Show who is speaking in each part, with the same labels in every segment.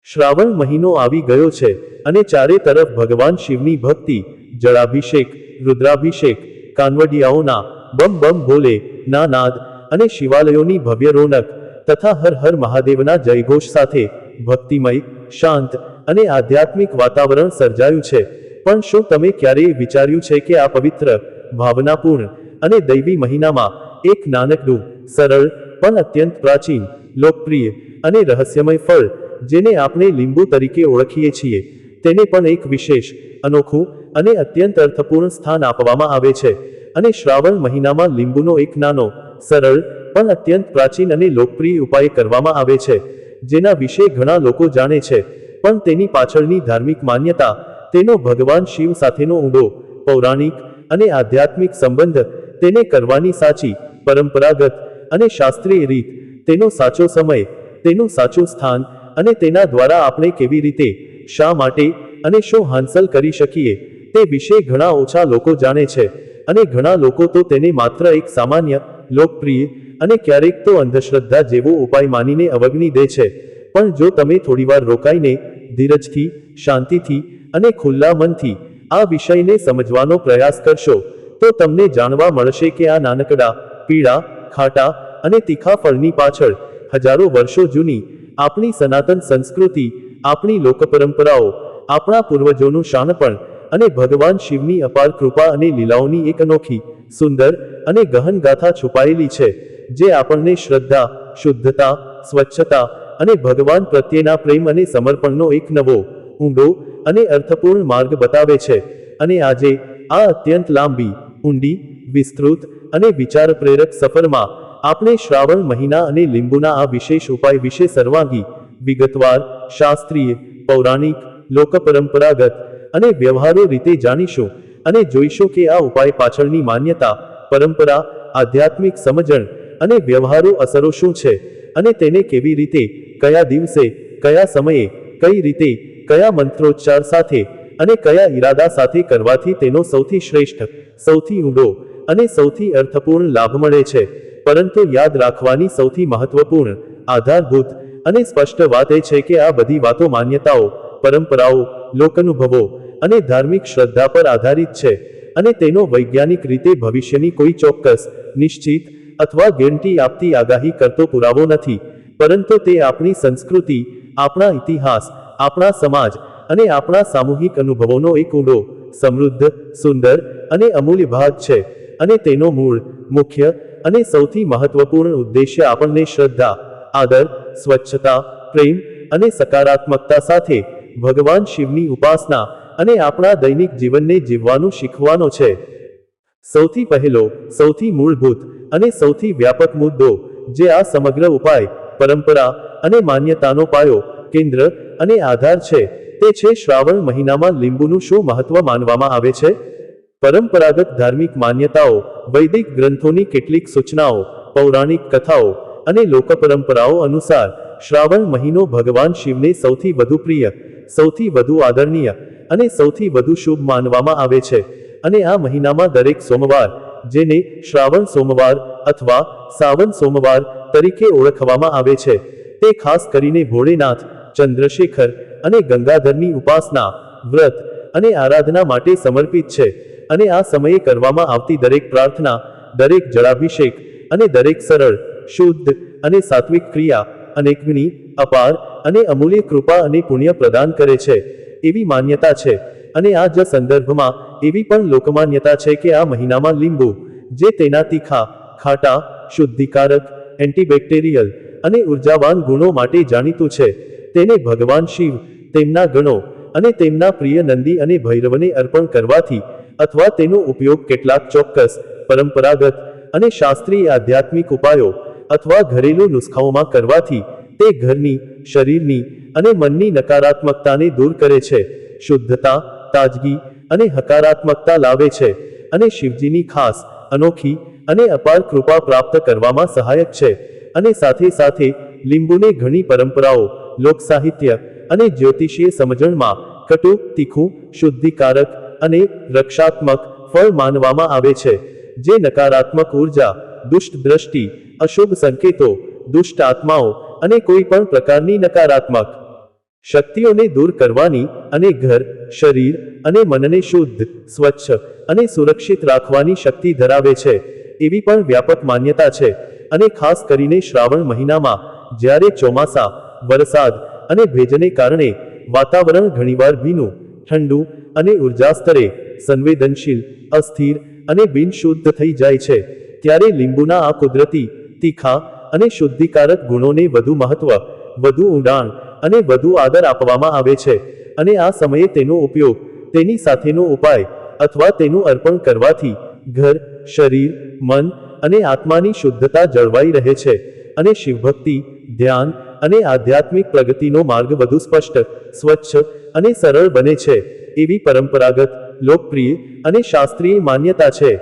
Speaker 1: શ્રાવણ મહિનો આવી ગયો છે અને ચારે તરફ ભગવાન શિવની ભક્તિ, જળાભિષેક, રુદ્રાભિષેક, કાનવડિયાઓના બમ બમ ભોલે ના નાદ અને શિવાલયોની ભવ્ય રોનક તથા હર હર મહાદેવના જયઘોષ સાથે ભક્તિમય, શાંત અને આધ્યાત્મિક વાતાવરણ સર્જાયું છે. પણ શું તમે ક્યારેય વિચાર્યું છે કે આ પવિત્ર, ભાવનાપૂર્ણ અને દૈવી મહિનામાં એક નાનકડું, સરળ પણ અત્યંત પ્રાચીન, લોકપ્રિય અને રહસ્યમય ફળ, જેને આપણે લીંબુ તરીકે ઓળખીએ છીએ, તેને પણ એક વિશેષ, અનોખું અને અત્યંત અર્થપૂર્ણ સ્થાન આપવામાં આવે છે? અને શ્રાવણ મહિનામાં લીંબુનો એક નાનો, સરળ પણ અત્યંત પ્રાચીન અને લોકપ્રિય ઉપાય કરવામાં આવે છે, જેના વિશે ઘણા લોકો જાણે છે, પણ તેની પાછળની ધાર્મિક માન્યતા, તેનો ભગવાન શિવ સાથેનો ઊંડો, પૌરાણિક અને આધ્યાત્મિક સંબંધ, તેને કરવાની સાચી, પરંપરાગત અને શાસ્ત્રીય રીત, તેનો સાચો સમય, તેનું સાચું સ્થાન અને તેના દ્વારા આપણે કેવી રીતે, શા માટે અને શું હાંસલ કરી શકીએ, તે વિશે ઘણા ઓછા લોકો જાણે છે. અને ઘણા લોકો તો તેને માત્ર એક સામાન્ય, લોકપ્રિય અને ક્યારેક તો અંધશ્રદ્ધા જેવો ઉપાય માનીને અવગણી દે છે. પણ જો તમે થોડીવાર રોકાઈને, ધીરજથી, શાંતિથી અને ખુલ્લા મનથી આ વિષયને સમજવાનો પ્રયાસ કરશો, તો તમને જાણવા મળશે કે આ નાનકડા, પીળા, ખાટા અને તીખા ફળની પાછળ હજારો વર્ષો જૂની આપણી સનાતન સંસ્કૃતિ, આપણી લોકપરંપરાઓ, આપણા પૂર્વજોનું શાણપણ અને ભગવાન શિવની અપાર કૃપા અને લીલાઓની એક અનોખી, સુંદર અને ગહન ગાથા છુપાયેલી છે, જે આપણને શ્રદ્ધા, શુદ્ધતા, સ્વચ્છતા અને ભગવાન પ્રત્યેના પ્રેમ અને સમર્પણનો એક નવો, ઊંડો અને અર્થપૂર્ણ માર્ગ બતાવે છે. અને આજે, આ અત્યંત લાંબી, ઊંડી, વિસ્તૃત અને વિચાર પ્રેરક સફરમાં, આપણે શ્રાવણ મહિના અને લીંબુના આ વિશેષ ઉપાય વિશે સર્વાંગી, વિગતવાર, શાસ્ત્રીય, પૌરાણિક, લોકપરંપરાગત અને વ્યવહારુ રીતે જાણીશું અને જોઈશું કે આ ઉપાય પાછળની માન્યતા, પરંપરા, આધ્યાત્મિક સમજણ અને વ્યવહારુ અસરો શું છે, અને તેને કેવી રીતે, કયા દિવસે, કયા સમયે, કઈ રીતે, કયા મંત્રોચ્ચાર સાથે અને કયા ઈરાદા સાથે કરવાથી તેનો સૌથી શ્રેષ્ઠ, સૌથી ઊંડો અને સૌથી અર્થપૂર્ણ લાભ મળે છે. પરંતુ યાદ રાખવાની સૌથી મહત્વપૂર્ણ, આધારભૂત અને સ્પષ્ટ વાત એ છે કે આ બધી વાતો માન્યતાઓ, પરંપરાઓ, લોકાનુભવો અને ધાર્મિક શ્રદ્ધા પર આધારિત છે, અને તેનો વૈજ્ઞાનિક રીતે ભવિષ્યની કોઈ ચોક્કસ, નિશ્ચિત અથવા ગેરંટી આપતી આગાહી કરતો પુરાવો નથી, પરંતુ તે આપણી સંસ્કૃતિ, આપણા ઇતિહાસ, આપણા સમાજ અને આપણા સામૂહિક અનુભવોનો એક ઊંડો, સમૃદ્ધ, સુંદર અને અમૂલ્ય ભાગ છે. અને તેનો મૂળ, મુખ્ય અને સૌથી મહત્વપૂર્ણ ઉદ્દેશ્ય આપણને શ્રદ્ધા, આદર, સ્વચ્છતા, પ્રેમ અને સકારાત્મકતા સાથે ભગવાન શિવની ઉપાસના અને આપણા દૈનિક જીવનને જીવવાનું શીખવાનો છે. સૌથી પહેલો, સૌથી મૂળભૂત અને સૌથી વ્યાપક મુદ્દો, જે આ સમગ્ર ઉપાય, પરંપરા અને માન્યતાનો પાયો, કેન્દ્ર અને આધાર છે, તે છે શ્રાવણ મહિનામાં લીંબુનું શું મહત્વ માનવામાં આવે છે. પરંપરાગત ધાર્મિક માન્યતાઓ, વૈદિક ગ્રંથોની કેટલીક સૂચનાઓ, પૌરાણિક કથાઓ અને લોકપરંપરાઓ અનુસાર, શ્રાવણ મહિનો ભગવાન શિવને સૌથી વધુ પ્રિય, સૌથી વધુ આદરણીય અને સૌથી વધુ શુભ માનવામાં આવે છે. અને આ મહિનામાં દરેક સોમવાર, જેને શ્રાવણ સોમવાર અથવા સાવન સોમવાર તરીકે ઓળખવામાં આવે છે, તે ખાસ કરીને ભોળેનાથ, ચંદ્રશેખર અને ગંગાધરની ઉપાસના, વ્રત અને આરાધના માટે સમર્પિત છે. અને આ સમયે કરવામાં આવતી દરેક પ્રાર્થના, દરેક જળાભિષેક અને દરેક સરળ, શુદ્ધ અને સાત્વિક ક્રિયા અનેકગણી, અપાર અને અમૂલ્ય કૃપા અને પુણ્ય પ્રદાન કરે છે, એવી માન્યતા છે. અને આ જ સંદર્ભમાં એવી પણ લોકમાન્યતા છે કે આ મહિનામાં લીંબુ, જે તેના તીખા, ખાટા, શુદ્ધિકારક, એન્ટીબેક્ટેરિયલ અને ઉર્જાવાન ગુણો માટે જાણીતું છે, તેને ભગવાન શિવ, તેમના ગણો અને તેમના પ્રિય નંદી અને ભૈરવને અર્પણ કરવાથી, અથવા તેનો ઉપયોગ કેટલાક ચોક્કસ, પરંપરાગત અને શાસ્ત્રીય આધ્યાત્મિક ઉપાયો અથવા ઘરેલું નુસ્ખાઓમાં કરવાથી, તે ઘરની, શરીરની અને મનની નકારાત્મકતાને દૂર કરે છે, શુદ્ધતા, તાજગી અને હકારાત્મકતા લાવે છે, અને શિવજીની ખાસ, અનોખી અને અપાર કૃપા પ્રાપ્ત કરવામાં સહાયક છે. અને સાથે સાથે, લીંબુને ઘણી પરંપરાઓ, લોકસાહિત્ય અને જ્યોતિષીય સમજણમાં કટુ, તીખું, શુદ્ધિકારક અને રક્ષાત્મક ફળ માનવામાં આવે છે, જે નકારાત્મક ઉર્જા, દુષ્ટ દ્રષ્ટિ, અશુભ સંકેતો, દુષ્ટ આત્માઓ અને કોઈ પણ પ્રકારની નકારાત્મક શક્તિઓને દૂર કરવાની અને ઘર, શરીર અને મનને શુદ્ધ, સ્વચ્છ અને સુરક્ષિત રાખવાની શક્તિ ધરાવે છે, એવી પણ વ્યાપક માન્યતા છે. અને ખાસ કરીને શ્રાવણ મહિનામાં, જ્યારે ચોમાસા, વરસાદ અને ભેજને કારણે વાતાવરણ ઘણીવાર ભીનું, ઠંડુ અને ઉર્જા સ્તરે સંવેદનશીલ, અસ્થિર અને બિનશુદ્ધ થઈ જાય છે, ત્યારે લીંબુના આ કુદરતી, તીખા અને શુદ્ધિકારક ગુણોને વધુ મહત્વ, વધુ ઊંડાણ અને વધુ આદર આપવામાં આવે છે. અને આ સમયે તેનો ઉપયોગ, તેની સાથેનો ઉપાય અથવા તેનું અર્પણ કરવાથી ઘર, શરીર, મન અને આત્માની શુદ્ધતા જળવાઈ રહે છે અને શિવભક્તિ, ધ્યાન અને આધ્યાત્મિક પ્રગતિનો માર્ગ વધુ સ્પષ્ટ, સ્વચ્છ અને સરળ બને છે, એવી પરંપરાગત, લોકપ્રિય અને શાસ્ત્રીય માન્યતા છે.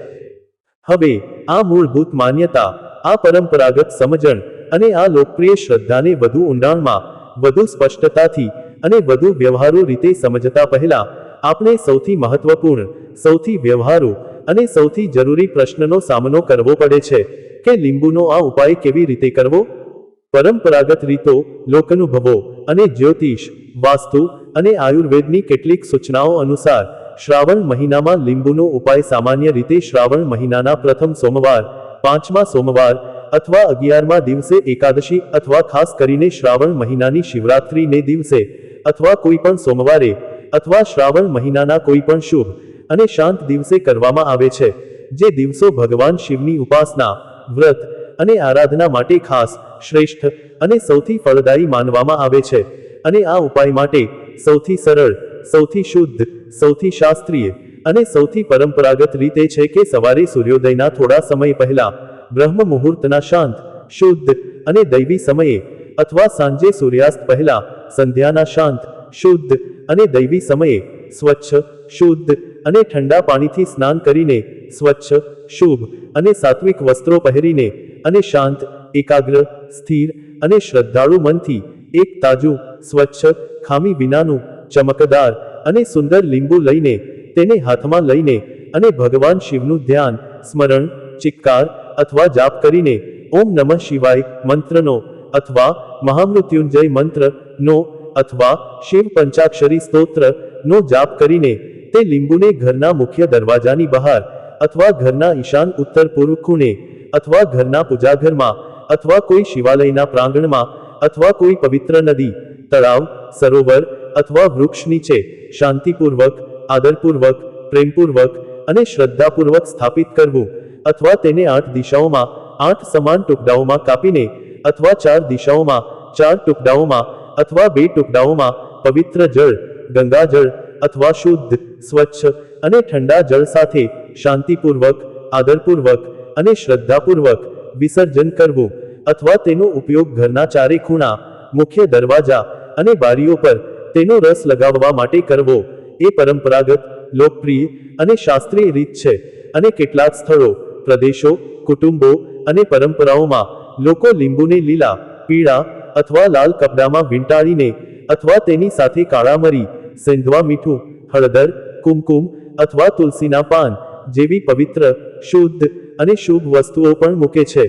Speaker 1: હવે આ મૂળભૂત માન્યતા, આ પરંપરાગત સમજણ અને આ લોકપ્રિય શ્રદ્ધાને વધુ ઊંડાણમાં, વધુ સ્પષ્ટતાથી અને વધુ વ્યવહારુ રીતે સમજતા પહેલા, આપણે સૌથી મહત્વપૂર્ણ, સૌથી વ્યવહારુ અને સૌથી જરૂરી પ્રશ્નનો સામનો કરવો પડે છે કે લીંબુનો આ ઉપાય કેવી રીતે કરવો? પરંપરાગત રીતો, લોકાનુભવો અને જ્યોતિષ, વાસ્તુ અને આયુર્વેદની કેટલીક સૂચનાઓ અનુસાર, શ્રાવણ મહિનામાં લીંબુનો ઉપાય સામાન્ય રીતે શ્રાવણ મહિનાના પ્રથમ સોમવાર, 5મા સોમવાર અથવા 11મા દિવસે એકાદશી અથવા ખાસ કરીને શ્રાવણ મહિનાની શિવરાત્રિને દિવસે અથવા કોઈ પણ સોમવારે અથવા શ્રાવણ મહિનાના કોઈ પણ શુભ અને શાંત દિવસે કરવામાં આવે છે, જે દિવસો ભગવાન શિવની ઉપાસના, વ્રત અને આરાધના માટે ખાસ, શ્રેષ્ઠ અને સૌથી ફળદાયી માનવામાં આવે છે. અને આ ઉપાય માટે સૌથી સરળ, સૌથી શુદ્ધ, સૌથી શાસ્ત્રીય અને સૌથી પરંપરાગત રીતે છે કે સવારે સૂર્યોદયના થોડા સમય પહેલા, બ્રહ્મ મુહૂર્તના શાંત, શુદ્ધ અને દૈવી સમયે, અથવા સાંજે સૂર્યાસ્ત પહેલા, સંધ્યાના શાંત, શુદ્ધ અને દૈવી સમયે, સ્વચ્છ, શુદ્ધ અને ઠંડા પાણીથી સ્નાન કરીને, સ્વચ્છ, શુભ અને સાત્વિક વસ્ત્રો પહેરીને, અને શાંત, એકાગ્ર, સ્થિર અને શ્રદ્ધાળુ મનથી, એક તાજું, સ્વચ્છ, ખામી વિનાનું, ચમકદાર અને સુંદર લીંબુ લઈને, તેને હાથમાં લઈને અને ભગવાન શિવનું ધ્યાન, સ્મરણ, ચિત્કાર અથવા જાપ કરીને, ઓમ નમઃ શિવાય મંત્રનો અથવા મહામૃત્યુંજય મંત્રનો અથવા શિવ પંચાક્ષરી સ્તોત્રનો જાપ કરીને, તે લીંબુને ઘરના મુખ્ય દરવાજાની બહાર અથવા ઘરના ઈશાન ઉત્તર પૂર્વ ખૂણે અથવા ઘરના પૂજાઘરમાં અથવા કોઈ શિવાલયના પ્રાંગણમાં અથવા કોઈ પવિત્ર નદી, તળાવ, સરોવર અથવા વૃક્ષ નીચે શાંતિપૂર્વક, આદરપૂર્વક, પ્રેમપૂર્વક અને શ્રદ્ધાપૂર્વક સ્થાપિત કરવું, અથવા તેને 8 દિશાઓમાં 8 સમાન ટુકડાઓમાં કાપીને, અથવા 4 દિશાઓમાં 4 ટુકડાઓમાં અથવા 2 ટુકડાઓમાં પવિત્ર જળ, ગંગાજળ અથવા શુદ્ધ, સ્વચ્છ અને ઠંડા જળ સાથે શાંતિપૂર્વક, આદરપૂર્વક અને શ્રદ્ધાપૂર્વક વિસર્જન કરવું, અથવા તેનો ઉપયોગ ઘરના ચારે ખૂણા, મુખ્ય દરવાજા અને બારીઓ પર તેનો રસ લગાવવા માટે કરવો, એ પરંપરાગત, લોકપ્રિય અને શાસ્ત્રીય રીત છે. અને કેટલાક સ્થળો, પ્રદેશો, કુટુંબો અને પરંપરાઓમાં, લોકો લીંબુને લીલા, પીળા અથવા લાલ કપડામાં વીંટાળીને અથવા તેની સાથે કાળા મરી, સેંધવા મીઠું, હળદર, કુમકુમ અથવા તુલસીના પાન જેવી પવિત્ર, શુદ્ધ અને શુભ વસ્તુઓ પણ મૂકે છે,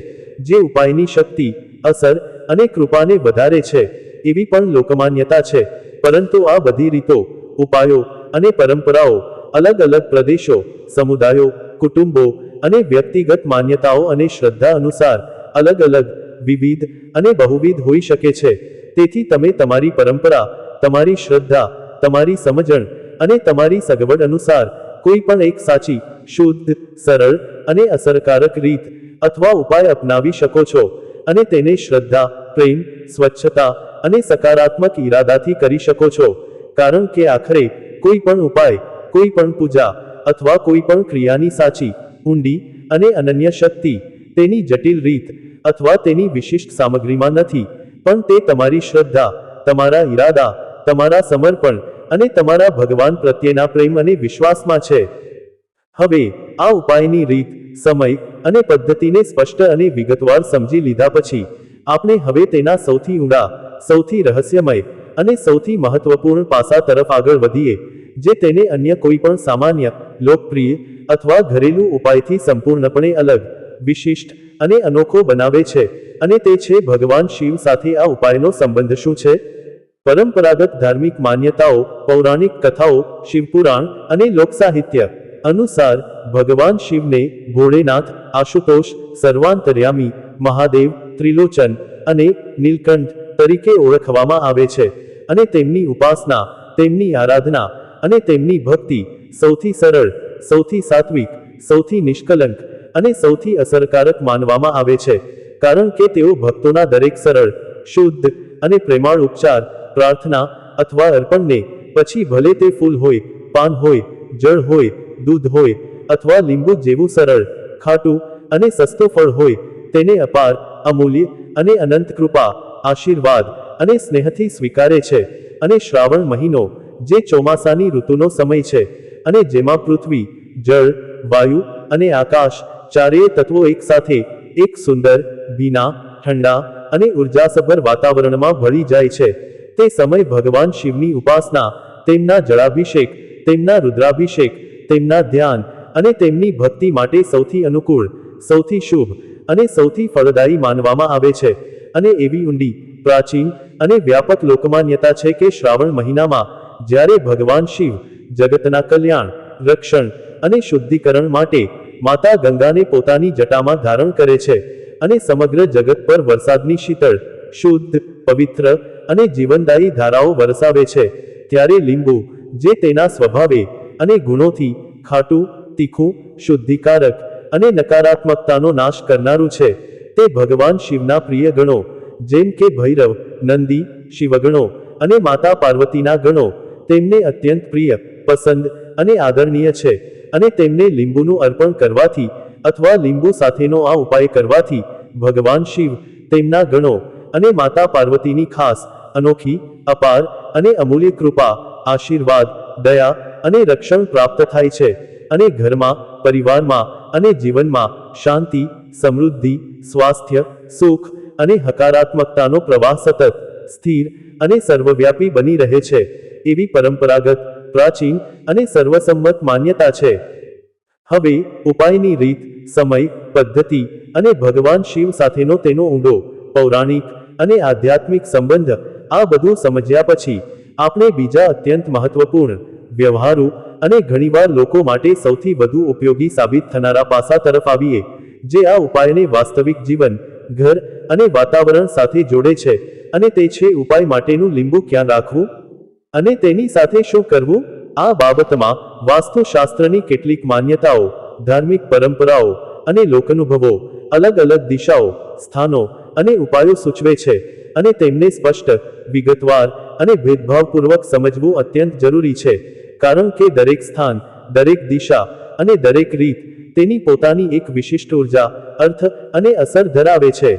Speaker 1: જે ઉપાયની શક્તિ, અસર અને કૃપાને વધારે છે, એવી પણ લોકમાન્યતા છે. પરંતુ આ બધી રીતો, ઉપાયો અને પરંપરાઓ અલગ અલગ પ્રદેશો, સમુદાયો, કુટુંબો અને વ્યક્તિગત માન્યતાઓ અને શ્રદ્ધા અનુસાર અલગ અલગ, વિવિધ અને બહુવિધ હોઈ શકે છે. તેથી તમે તમારી પરંપરા, તમારી શ્રદ્ધા, તમારી સમજણ અને તમારી સગવડ અનુસાર કોઈ પણ એક સાચી, શુદ્ધ, સરળ અને અસરકારક રીત અથવા ઉપાય અપનાવી શકો છો, અને તેને શ્રદ્ધા, પ્રેમ, સ્વચ્છતા અને સકારાત્મક ઈરાદાથી કરી શકો છો. કારણ કે આખરે કોઈ પણ ઉપાય, કોઈ પણ પૂજા અથવા કોઈ પણ ક્રિયાની સાચી, ઊંડી અને અનન્ય શક્તિ તેની જટિલ રીત અથવા તેની વિશિષ્ટ સામગ્રીમાં નથી, પણ તે તમારી શ્રદ્ધા, તમારા ઈરાદા, તમારા સમર્પણ અને તમારા ભગવાન પ્રત્યેના પ્રેમ અને વિશ્વાસમાં છે. હવે આ ઉપાયની રીત, સમય અને પદ્ધતિને સ્પષ્ટ અને વિગતવાર સમજી લીધા પછી, આપણે હવે તેના સૌથી ઊંડા, સૌથી રહસ્યમય અને સૌથી મહત્વપૂર્ણ પાસા તરફ આગળ વધીએ, જે તેને અન્ય કોઈ પણ સામાન્ય, લોકપ્રિય અથવા ઘરેલું ઉપાયથી સંપૂર્ણપણે અલગ, વિશિષ્ટ અને અનોખો બનાવે છે, અને તે છે ભગવાન શિવ સાથે આ ઉપાયનો સંબંધ શું છે. પરંપરાગત ધાર્મિક માન્યતાઓ, પૌરાણિક કથાઓ, શિવપુરાણ અને લોકસાહિત્ય અનુસાર ભગવાન શિવને ભોળેનાથ, આશુતોષ, સર્વાંતર્યામી, મહાદેવ, ત્રિલોચન અને નીલકંઠ તરીકે ઓળખવામાં આવે છે અને તેમની ઉપાસના, તેમની આરાધના અને તેમની ભક્તિ સૌથી સરળ, સૌથી સાત્વિક, સૌથી નિષ્કલંક અને સૌથી અસરકારક માનવામાં આવે છે, કારણ કે તેઓ ભક્તોના દરેક સરળ, શુદ્ધ અને પ્રેમાળ ઉપચાર, પ્રાર્થના અથવા અર્પણને પછી ભલે તે ફૂલ હોય, પાન હોય, જળ હોય, દૂધ હોય અથવા લીંબુ જેવું સરળ, ખાટું અને સસ્તું ફળ હોય, તેને અપાર, અમૂલ્ય અને અનંત કૃપા, આશીર્વાદ અને સ્નેહથી સ્વીકારે છે. અને શ્રાવણ મહિનો, જે ચોમાસાની ઋતુનો સમય છે અને જેમાં પૃથ્વી, જળ, વાયુ અને આકાશ ચારેય તત્વો એકસાથે એક સુંદર, ભીના, ઠંડા અને ઉર્જાસભર વાતાવરણમાં ભળી જાય છે, તે સમય ભગવાન શિવની ઉપાસના, તેમના જળાભિષેક, તેમના રુદ્રાભિષેક, તેમના ધ્યાન અને તેમની ભક્તિ માટે સૌથી અનુકૂળ, સૌથી શુભ અને સૌથી ફળદાયી માનવામાં આવે છે. અને એવી ઊંડી, પ્રાચીન અને વ્યાપક લોકમાન્યતા છે કે શ્રાવણ મહિનામાં જ્યારે ભગવાન શિવ જગતના કલ્યાણ, રક્ષણ અને શુદ્ધિકરણ માટે માતા ગંગાને પોતાની જટામાં ધારણ કરે છે અને સમગ્ર જગત પર વરસાદની શીતળ, શુદ્ધ, પવિત્ર અને જીવનદાયી ધારાઓ વરસાવે છે, ત્યારે લીંબુ, જે તેના સ્વભાવે અને ગુણોથી ખાટું, તીખું, શુદ્ધિકારક અને નકારાત્મકતાનો નાશ કરનારું છે, તે ભગવાન શિવના પ્રિય ગણો જેમ કે ભૈરવ, નંદી, શિવગણો અને માતા પાર્વતીના ગણો તેમને અત્યંત પ્રિય, પસંદ અને આદરણીય છે. અને તેમને લીંબુનું અર્પણ કરવાથી અથવા લીંબુ સાથેનો આ ઉપાય કરવાથી ભગવાન શિવ, તેમના ગણો અને માતા પાર્વતીની ખાસ, અનોખી, અપાર અને અમૂલ્ય કૃપા, આશીર્વાદ, દયા અને રક્ષણ પ્રાપ્ત થાય છે. અને ઘરમાં, પરિવારમાં અને જીવનમાં શાંતિ, સમૃદ્ધિ, સ્વાસ્થ્ય, સુખ અને હકારાત્મકતાનો પ્રવાહ સતત, સ્થિર અને સર્વવ્યાપી બની રહે છે, એવી પરંપરાગત, પ્રાચીન અને સર્વસંમત માન્યતા છે. હવે ઉપાયની રીત, સમય, પદ્ધતિ અને ભગવાન શિવ સાથેનો તેનો ઊંડો, પૌરાણિક અને આધ્યાત્મિક સંબંધ, આ બધું સમજ્યા પછી આપણે બીજા અત્યંત મહત્વપૂર્ણ, વ્યવહારુ અને ઘણીવાર લોકો માટે સૌથી વધુ ઉપયોગી સાબિત થનારા પાસા તરફ આવીએ, જે આ ઉપાયને વાસ્તવિક જીવન, ઘર અને વાતાવરણ સાથે જોડે છે, અને તે છે ઉપાય માટેનું લીંબુ ક્યાં રાખવું અને તેની સાથે શું કરવું. આ બાબતમાં વાસ્તુશાસ્ત્રની કેટલીક માન્યતાઓ, ધાર્મિક પરંપરાઓ અને લોકાનુભવો અલગ અલગ દિશાઓ, સ્થાનો અને ઉપાયો સૂચવે છે, અને તેમને સ્પષ્ટ, વિગતવાર અને ભેદભાવપૂર્વક સમજવું અત્યંત જરૂરી છે, કારણ કે દરેક સ્થાન, દરેક દિશા અને દરેક રીત તેની પોતાની એક વિશિષ્ટ ઉર્જા, અર્થ અને અસર ધરાવે છે.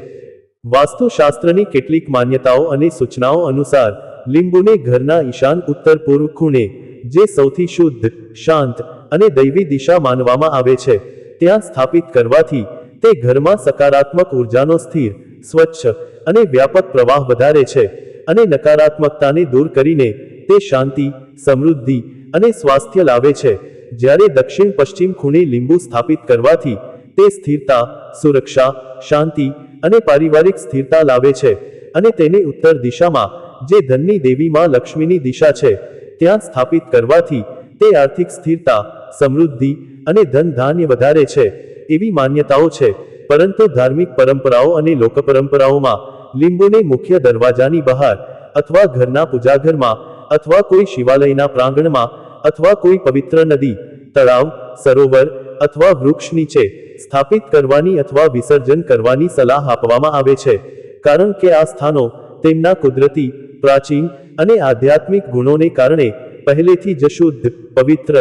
Speaker 1: વાસ્તુશાસ્ત્રની કેટલીક માન્યતાઓ અને સૂચનાઓ અનુસાર લીંબુને ઘરના ઈશાન ઉત્તર પૂર્વ ખૂણે, જે સૌથી શુદ્ધ, શાંત અને દૈવી દિશા માનવામાં આવે છે, ત્યાં સ્થાપિત કરવાથી તે ઘરમાં સકારાત્મક ઉર્જાનો સ્થિર, સ્વચ્છ અને વ્યાપક પ્રવાહ વધારે છે, અને નકારાત્મકતાને દૂર કરીને તે શાંતિ, સમૃદ્ધિ અને સ્વાસ્થ્ય લાવે છે. જ્યારે દક્ષિણ પશ્ચિમ ખૂણે લીંબુ સ્થાપિત કરવાથી તે સ્થિરતા, સુરક્ષા, શાંતિ અને પારિવારિક સ્થિરતા લાવે છે, અને તેને ઉત્તર દિશામાં, જે ધનની દેવી માં લક્ષ્મીની દિશા છે, ત્યાં સ્થાપિત કરવાથી તે આર્થિક સ્થિરતા, સમૃદ્ધિ અને ધન ધાન્ય વધારે છે, એવી માન્યતાઓ છે. પરંતુ ધાર્મિક પરંપરાઓ અને લોકપરંપરાઓમાં લીંબુને મુખ્ય દરવાજાની બહાર, અથવા ઘરના પૂજાઘરમાં, અથવા કોઈ શિવાલયના પ્રાંગણમાં, અથવા કોઈ પવિત્ર નદી, તળાવ, સરોવર અથવા વૃક્ષ નીચે સ્થાપિત કરવાની અથવા વિસર્જન કરવાની સલાહ આપવામાં આવે છે, કારણ કે આ સ્થાનો તેમના કુદરતી, પ્રાચીન અને આધ્યાત્મિક ગુણોને કારણે પહેલેથી જ શુદ્ધ, પવિત્ર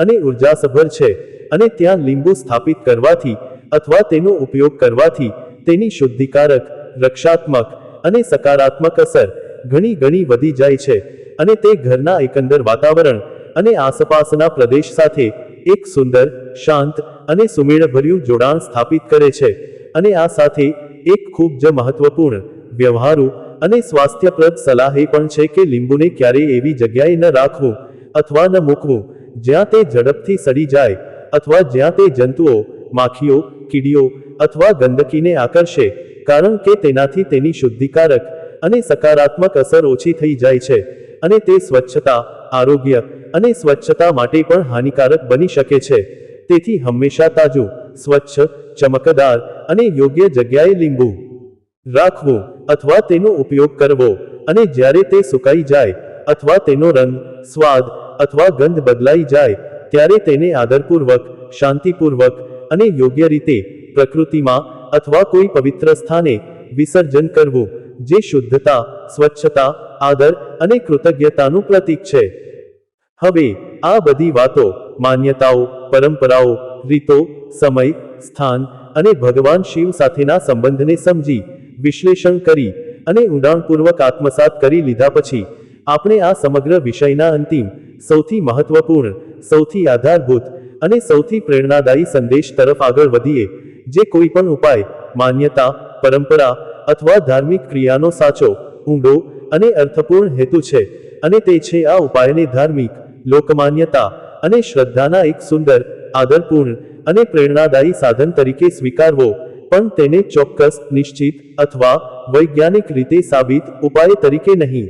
Speaker 1: અને ઉર્જાસભર છે, અને ત્યાં લીંબુ સ્થાપિત કરવાથી અથવા તેનો ઉપયોગ કરવાથી તેની શુદ્ધિકારક, રક્ષાત્મક અને સકારાત્મક અસર ઘણી ઘણી વધી જાય છે, અને તે ઘરના એકંદર વાતાવરણ અને આસપાસના પ્રદેશ સાથે એક સુંદર, શાંત અને સુમેળભર્યું જોડાણ સ્થાપિત કરે છે. અને આ સાથે એક ખૂબ જ મહત્વપૂર્ણ, વ્યવહારુ અને સ્વાસ્થ્યપ્રદ સલાહ એ પણ છે કે લીંબુને ક્યારેય એવી જગ્યાએ ન રાખવું અથવા ન મૂકવું જ્યાં તે ઝડપથી સડી જાય, અથવા જ્યાં તે જંતુઓ, માખીઓ, કીડીઓ અથવા ગંદકીને આકર્ષે, કારણ કે તેનાથી તેની શુદ્ધિકારક અને સકારાત્મક અસર ઓછી થઈ જાય છે, અને તે સ્વચ્છતા, આરોગ્ય અને સ્વચ્છતા માટે પણ હાનિકારક બની શકે છે. તેથી હંમેશા તાજું, સ્વચ્છ, ચમકદાર અને યોગ્ય જગ્યાએ લીંબુ રાખવું અથવા તેનો ઉપયોગ કરવો, અને જ્યારે તે સુકાઈ જાય અથવા તેનો રંગ, સ્વાદ અથવા ગંધ બદલાઈ જાય ત્યારે તેને આદરપૂર્વક, શાંતિપૂર્વક અને યોગ્ય રીતે પ્રકૃતિમાં અથવા કોઈ પવિત્ર સ્થાને વિસર્જન કરવું, જે શુદ્ધતા, સ્વચ્છતા, આદર અને કૃતજ્ઞતાનું પ્રતીક છે. હવે આ બધી વાતો, માન્યતાઓ, પરંપરાઓ, રીતો, સમય, સ્થાન અને ભગવાન શિવ સાથેના સંબંધને સમજી, વિશ્લેષણ કરી અને ઊંડાણપૂર્વક આત્મસાત કરી લીધા પછી આપણે આ સમગ્ર વિષયના અંતિમ, સૌથી મહત્વપૂર્ણ, સૌથી આધારભૂત અને સૌથી પ્રેરણાદાયી સંદેશ તરફ આગળ વધીએ, જે કોઈ પણ ઉપાય, માન્યતા, પરંપરા અથવા ધાર્મિક ક્રિયાનો સાચો, ઊંડો અને અર્થપૂર્ણ હેતુ છે, અને તે છે આ ઉપાયને ધાર્મિક, લોકમાન્યતા અને શ્રદ્ધાના એક સુંદર, આદરપૂર્ણ અને પ્રેરણાદાયી સાધન તરીકે સ્વીકારવો, પણ તેને ચોક્કસ, નિશ્ચિત અથવા વૈજ્ઞાનિક રીતે સાબિત ઉપાય તરીકે નહીં.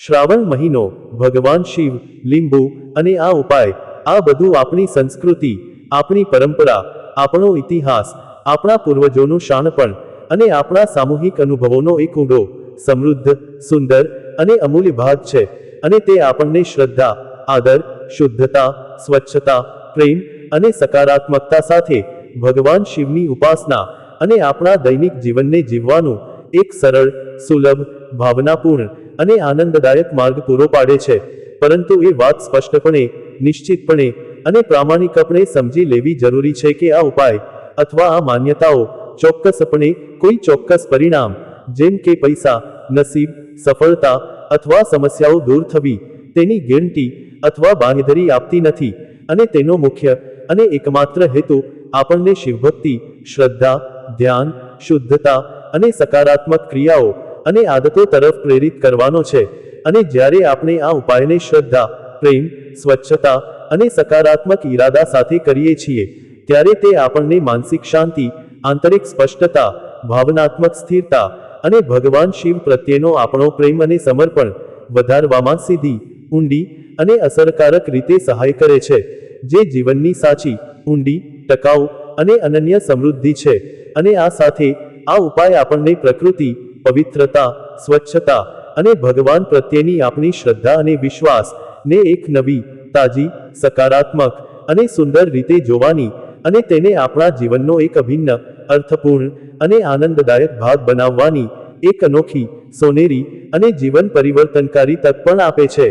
Speaker 1: શ્રાવણ મહિનો, ભગવાન શિવ, લીંબુ અને આ ઉપાય, આ બધું આપણી સંસ્કૃતિ, આપણી પરંપરા, આપણો ઇતિહાસ, આપણા પૂર્વજોનું શાણપણ અને આપણા સામૂહિક અનુભવોનો એક ઊંડો, સમૃદ્ધ, સુંદર અને અમૂલ્ય ભાગ છે, અને તે આપણને શ્રદ્ધા, આદર, શુદ્ધતા, સ્વચ્છતા, પ્રેમ અને સકારાત્મકતા સાથે ભગવાન શિવની ઉપાસના અને આપણા દૈનિક જીવનને જીવવાનું એક સરળ, સુલભ, ભાવનાપૂર્ણ અને આનંદદાયક માર્ગ પૂરો પાડે છે. પરંતુ એ વાત સ્પષ્ટપણે, નિશ્ચિતપણે અને પ્રામાણિકપણે સમજી લેવી જરૂરી છે કે આ ઉપાય અથવા આ માન્યતાઓ ચોક્કસપણે કોઈ ચોક્કસ પરિણામ, જેમ કે પૈસા, નસીબ, સફળતા અથવા સમસ્યાઓ દૂર થવી, તેની ગેરંટી અથવા બાંયધરી આપતી નથી, અને તેનો મુખ્ય અને એકમાત્ર હેતુ આપણને શિવભક્તિ, શ્રદ્ધા, ધ્યાન, શુદ્ધતા અને સકારાત્મક ક્રિયાઓ અને આદતો તરફ પ્રેરિત કરવાનો છે. અને જ્યારે આપણે આ ઉપાયને શ્રદ્ધા, પ્રેમ, સ્વચ્છતા અને સકારાત્મક ઈરાદા સાથે કરીએ છીએ, ત્યારે તે આપણને માનસિક શાંતિ, આંતરિક સ્પષ્ટતા, ભાવનાત્મક સ્થિરતા અને ભગવાન શિવ પ્રત્યેનો આપણો પ્રેમ અને સમર્પણ વધારવામાં સીધી, ઊંડી અને અસરકારક રીતે સહાય કરે છે, જે જીવનની સાચી, ઊંડી, ટકાઉ અને અનન્ય સમૃદ્ધિ છે. અને આ સાથે, આ ઉપાય આપણને પ્રકૃતિ, પવિત્રતા, સ્વચ્છતા અને ભગવાન પ્રત્યેની આપણી શ્રદ્ધા અને વિશ્વાસ ને એક નવી, તાજી, સકારાત્મક અને સુંદર રીતે જોવાની અને તેને આપણા જીવનનો એક અભિન્ન, અર્થપૂર્ણ અને આનંદદાયક ભાગ બનાવવાની એક અનોખી, સોનેરી અને જીવન પરિવર્તનકારી તક પણ આપે છે.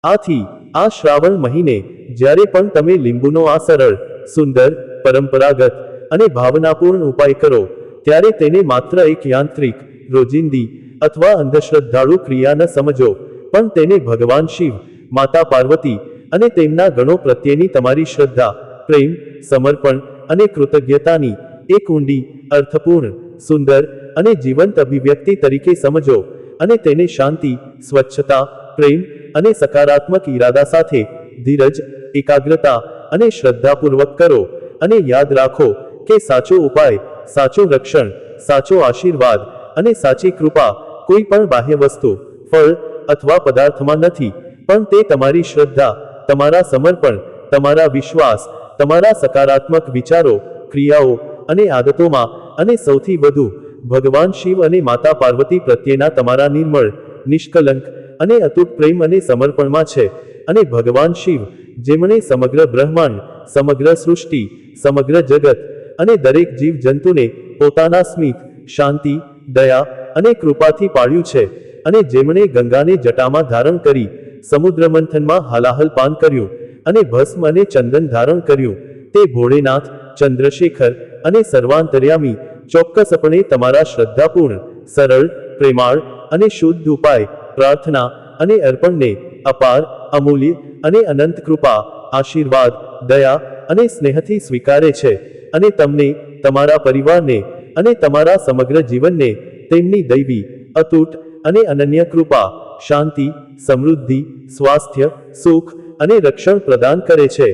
Speaker 1: આથી, આ શ્રાવણ મહિને, જ્યારે પણ તમે લીંબુનો આ સરળ, સુંદર, પરંપરાગત અને ભાવનાપૂર્ણ ઉપાય કરો, ત્યારે તેને માત્ર એક યાંત્રિક, રોજિંદી અથવા અંધશ્રદ્ધાળુ ક્રિયા ન સમજો, પણ તેને ભગવાન શિવ, માતા પાર્વતી અને તેમના ગણો પ્રત્યેની તમારી શ્રદ્ધા, પ્રેમ, સમર્પણ અને કૃતજ્ઞતાની એક ઊંડી, અર્થપૂર્ણ, સુંદર અને જીવંત અભિવ્યક્તિ તરીકે સમજો, અને તેને શાંતિ, સ્વચ્છતા, પ્રેમ અને સકારાત્મક ઈરાદા સાથે, ધીરજ, એકાગ્રતા અને શ્રદ્ધાપૂર્વક કરો. અને યાદ રાખો કે સાચો ઉપાય, સાચું રક્ષણ, સાચો આશીર્વાદ અને સાચી કૃપા કોઈ પણ બાહ્ય વસ્તુ, ફળ અથવા પદાર્થમાં નથી, પણ તે તમારી શ્રદ્ધા, તમારા સમર્પણ, તમારા વિશ્વાસ, તમારા સકારાત્મક વિચારો, ક્રિયાઓ અને આદતોમાં, અને સૌથી વધુ, ભગવાન શિવ અને માતા પાર્વતી પ્રત્યેના તમારા નિર્મળ, નિષ્કલંક અને અતૂટ પ્રેમ અને સમર્પણમાં છે. અને ભગવાન શિવ, જેમણે સમગ્ર બ્રહ્માંડ, સમગ્ર સૃષ્ટિ, સમગ્ર જગત અને દરેક જીવ જંતુને પોતાના સ્મિત, શાંતિ, દયા અને કૃપાથી પાળ્યું છે, અને જેમણે ગંગાને જટામાં ધારણ કરી, સમુદ્ર મંથનમાં હાલાહલ પાન કર્યું અને ભસ્મ અને ચંદન ધારણ કર્યું, તે ભોળેનાથ, ચંદ્રશેખર અને સર્વાંતર્યામી ચોક્કસપણે તમારા શ્રદ્ધાપૂર્ણ, સરળ, પ્રેમાળ અને શુદ્ધ ઉપાય, પ્રાર્થના અને અર્પણને અપાર, અમૂલ્ય અને અનંત કૃપા, આશીર્વાદ, દયા અને સ્નેહથી સ્વીકારે છે, અને તમને, તમારા પરિવારને અને તમારા સમગ્ર જીવનને તેમની દૈવી, અતૂટ અને અનન્ય કૃપા, શાંતિ, સમૃદ્ધિ, સ્વાસ્થ્ય, સુખ અને રક્ષણ પ્રદાન કરે છે.